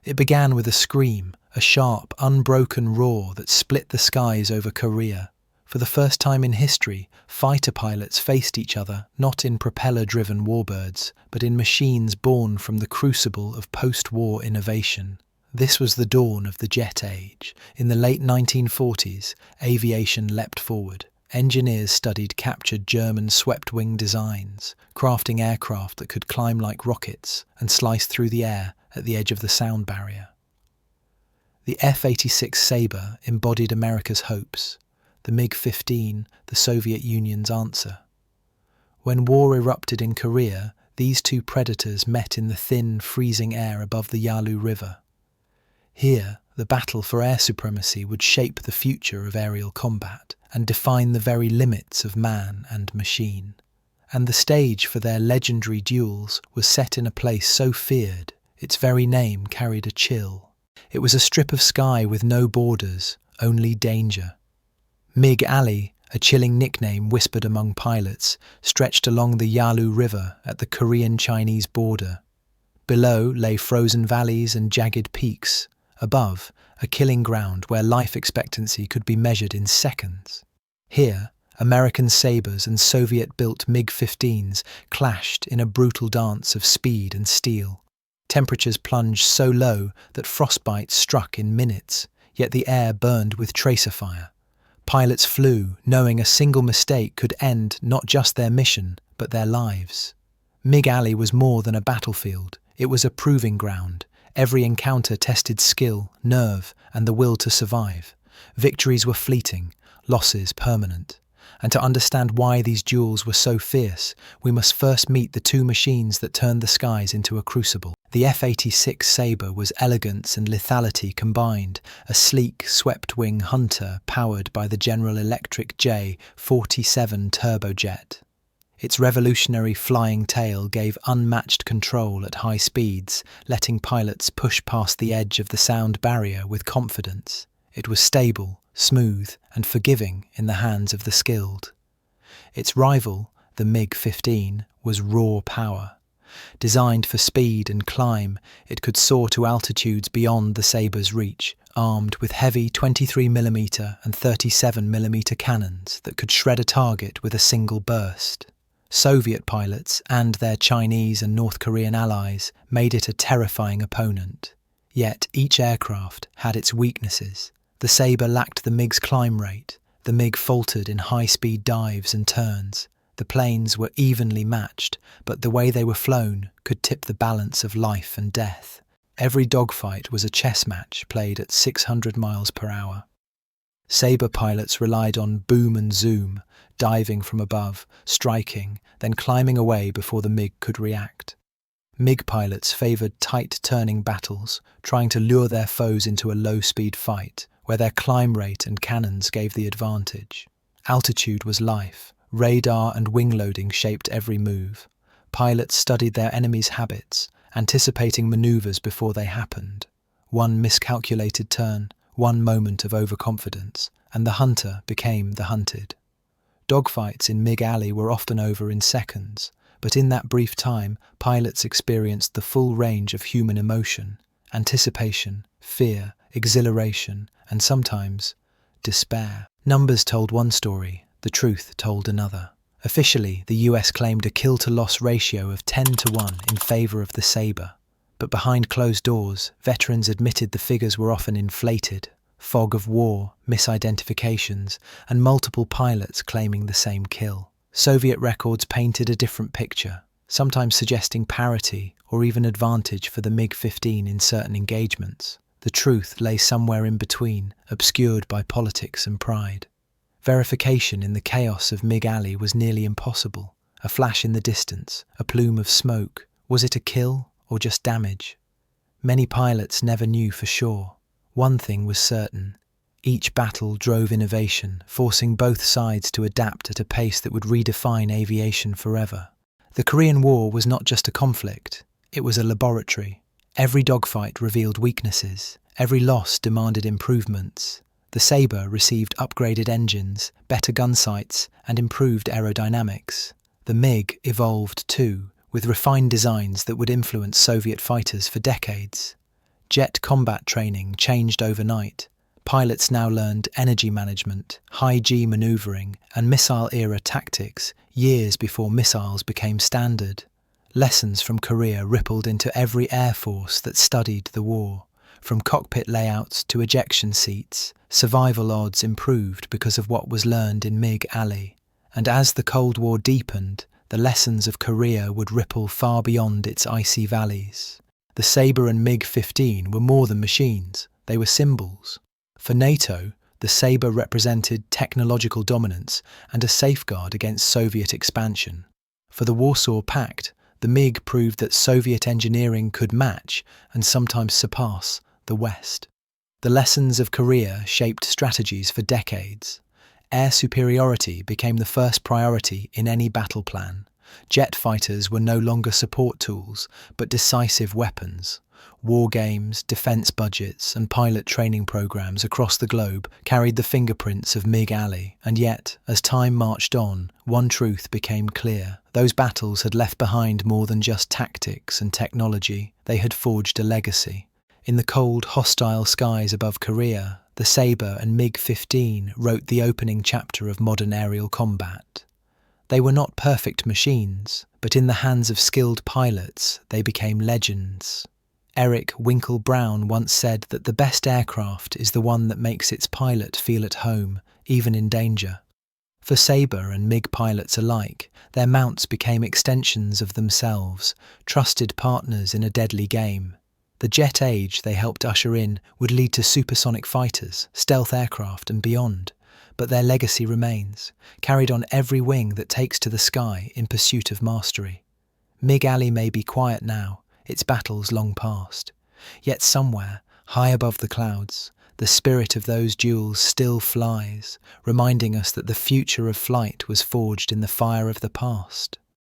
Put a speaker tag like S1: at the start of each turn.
S1: It began with a scream, a sharp, unbroken roar that split the skies over Korea. For the first time in history, fighter pilots faced each other not in propeller-driven warbirds, but in machines born from the crucible of post-war innovation. This was the dawn of the jet age. In the late 1940s, aviation leapt forward. Engineers studied captured German swept-wing designs, crafting aircraft that could climb like rockets and slice through the air at the edge of the sound barrier. The F-86 Sabre embodied America's hopes, the MiG-15 the Soviet Union's answer. When war erupted in Korea, these two predators met in the thin, freezing air above the Yalu River. Here, the battle for air supremacy would shape the future of aerial combat and define the very limits of man and machine. And the stage for their legendary duels was set in a place so feared, its very name carried a chill. It was a strip of sky with no borders, only danger. MiG Alley, a chilling nickname whispered among pilots, stretched along the Yalu River at the Korean-Chinese border. Below lay frozen valleys and jagged peaks. Above, a killing ground where life expectancy could be measured in seconds. Here, American Sabres and Soviet-built MiG-15s clashed in a brutal dance of speed and steel. Temperatures plunged so low that frostbite struck in minutes, yet the air burned with tracer fire. Pilots flew, knowing a single mistake could end not just their mission, but their lives. MiG Alley was more than a battlefield. It was a proving ground. Every encounter tested skill, nerve, and the will to survive. Victories were fleeting, losses permanent. And to understand why these duels were so fierce, we must first meet the two machines that turned the skies into a crucible. The F-86 Sabre was elegance and lethality combined, a sleek, swept-wing hunter powered by the General Electric J-47 turbojet. Its revolutionary flying tail gave unmatched control at high speeds, letting pilots push past the edge of the sound barrier with confidence. It was stable, smooth, and forgiving in the hands of the skilled. Its rival, the MiG-15, was raw power. Designed for speed and climb, it could soar to altitudes beyond the Sabre's reach, armed with heavy 23mm and 37mm cannons that could shred a target with a single burst. Soviet pilots and their Chinese and North Korean allies made it a terrifying opponent. Yet each aircraft had its weaknesses. The Sabre lacked the MiG's climb rate. The MiG faltered in high-speed dives and turns. The planes were evenly matched, but the way they were flown could tip the balance of life and death. Every dogfight was a chess match played at 600 miles per hour. Sabre pilots relied on boom and zoom, diving from above, striking, then climbing away before the MiG could react. MiG pilots favoured tight-turning battles, trying to lure their foes into a low-speed fight, where their climb rate and cannons gave the advantage. Altitude was life. Radar and wing loading shaped every move. Pilots studied their enemies' habits, anticipating manoeuvres before they happened. One miscalculated turn, one moment of overconfidence, and the hunter became the hunted. Dogfights in MiG Alley were often over in seconds, but in that brief time, pilots experienced the full range of human emotion: anticipation, fear, exhilaration, and sometimes despair. Numbers told one story, the truth told another. Officially, the US claimed a kill-to-loss ratio of 10-1 in favour of the Sabre. But behind closed doors, veterans admitted the figures were often inflated. Fog of war, misidentifications, and multiple pilots claiming the same kill. Soviet records painted a different picture, sometimes suggesting parity or even advantage for the MiG-15 in certain engagements. The truth lay somewhere in between, obscured by politics and pride. Verification in the chaos of MiG Alley was nearly impossible. A flash in the distance, a plume of smoke. Was it a kill or just damage? Many pilots never knew for sure. One thing was certain. Each battle drove innovation, forcing both sides to adapt at a pace that would redefine aviation forever. The Korean War was not just a conflict, it was a laboratory. Every dogfight revealed weaknesses. Every loss demanded improvements. The Sabre received upgraded engines, better gun sights, and improved aerodynamics. The MiG evolved too, with refined designs that would influence Soviet fighters for decades. Jet combat training changed overnight. Pilots now learned energy management, high-G maneuvering, and missile-era tactics years before missiles became standard. Lessons from Korea rippled into every air force that studied the war. From cockpit layouts to ejection seats, survival odds improved because of what was learned in MiG Alley. And as the Cold War deepened, the lessons of Korea would ripple far beyond its icy valleys. The Sabre and MiG-15 were more than machines, they were symbols. For NATO, the Sabre represented technological dominance and a safeguard against Soviet expansion. For the Warsaw Pact, the MiG proved that Soviet engineering could match and sometimes surpass the West. The lessons of Korea shaped strategies for decades. Air superiority became the first priority in any battle plan. Jet fighters were no longer support tools, but decisive weapons. War games, defense budgets, and pilot training programs across the globe carried the fingerprints of MiG Alley. And yet, as time marched on, one truth became clear. Those battles had left behind more than just tactics and technology. They had forged a legacy. In the cold, hostile skies above Korea, the Sabre and MiG-15 wrote the opening chapter of modern aerial combat. They were not perfect machines, but in the hands of skilled pilots, they became legends. Eric Winkle Brown once said that the best aircraft is the one that makes its pilot feel at home, even in danger. For Sabre and MiG pilots alike, their mounts became extensions of themselves, trusted partners in a deadly game. The jet age they helped usher in would lead to supersonic fighters, stealth aircraft and beyond, but their legacy remains, carried on every wing that takes to the sky in pursuit of mastery. MiG Alley may be quiet now, its battles long past, yet somewhere, high above the clouds, the spirit of those duels still flies, reminding us that the future of flight was forged in the fire of the past.